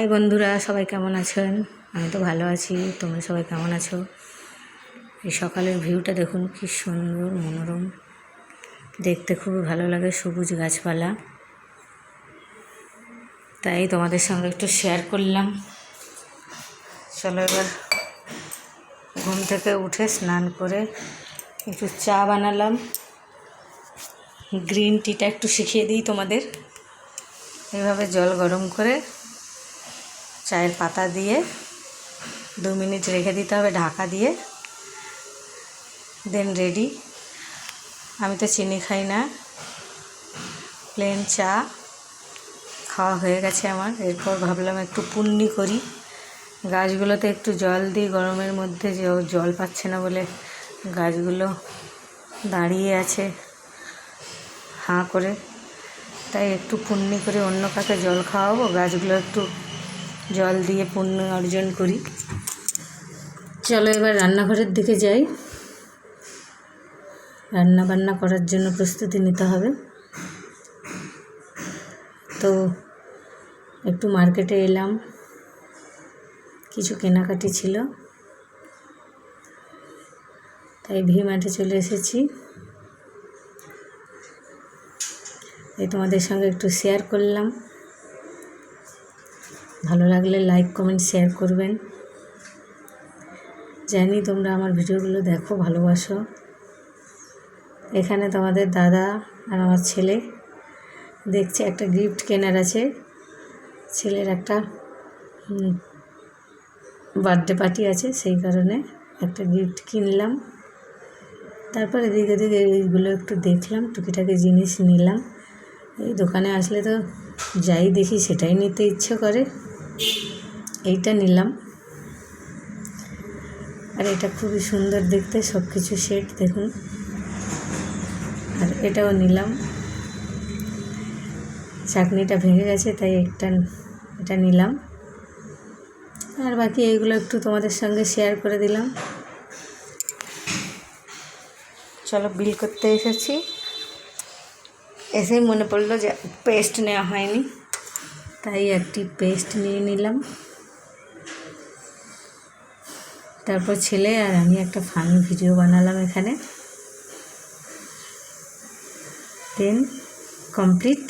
High বন্ধুরা, সবাই কেমন আছেন? আমি তো ভালো আছি। তোমরা সবাই কেমন আছো? এই সকালের ভিউটা দেখুন, কি সুন্দর মনোরম, দেখতে খুবই ভালো লাগে, সবুজ গাছপালা। তাই তোমাদের সঙ্গে একটু শেয়ার করলাম। চলো এবার ঘুম থেকে উঠে স্নান করে একটু চা বানালাম। গ্রিন টিটা একটু শিখিয়ে দিই তোমাদের। এইভাবে জল গরম করে চায়ের পাতা দিয়ে 2 মিনিট রেখে দিতে হবে ঢাকা দিয়ে, দেন রেডি। আমি তো চিনি খাই না, প্লেন চা খাওয়া হয়ে গেছে আমার। এরপর ভাবলাম একটু পুণ্যি করি, গাছগুলোতে একটু জল দিই। গরমের মধ্যে জল পাচ্ছে না বলে গাছগুলো দাঁড়িয়ে আছে হাঁ করে, তাই একটু পুণ্যি করে অন্য কাকে জল খাওয়াবো, গাছগুলো একটু জল দিয়ে পুণ্য অর্জন করি। চলো এবার রান্নাঘরের দিকে যাই। রান্না বান্না করার জন্য প্রস্তুতি নিতে হবে। তো একটু মার্কেটে এলাম, কিছু কেনাকাটি ছিল, তাই ভি-মার্টে চলে এসেছি। এই তোমাদের সঙ্গে একটু শেয়ার করলাম। ভালো লাগলে লাইক কমেন্ট শেয়ার করবেন। জানি তোমরা আমার ভিডিওগুলো দেখো, ভালোবাসো। এখানে তোমাদের দাদা আর আমার ছেলে দেখছে একটা গিফট কেনার আছে। ছেলের একটা বার্থডে পার্টি আছে, সেই কারণে একটা গিফট কিনলাম। তারপরে এদিকে এদিকে এইগুলো একটু দেখলাম, টুকিটাকি জিনিস নিলাম। এই দোকানে আসলে তো যাই দেখি সেটাই নিতে ইচ্ছে করে। এইটা নিলাম, আর এটা খুবই সুন্দর দেখতে, সব কিছু সেট দেখুন। আর এটাও নিলাম। চাটনিটা ভেঙে গেছে, তাই এটা নিলাম। আর বাকি এইগুলো একটু তোমাদের সঙ্গে শেয়ার করে দিলাম। চলো বিল করতে এসেছি। এসেই মনে পড়লো যে পেস্ট নেওয়া হয়নি, তাই একটি পেস্ট নিয়ে নিলাম। তারপর ছেলে আর আমি একটা ফানি ভিডিও বানালাম এখানে। Then complete.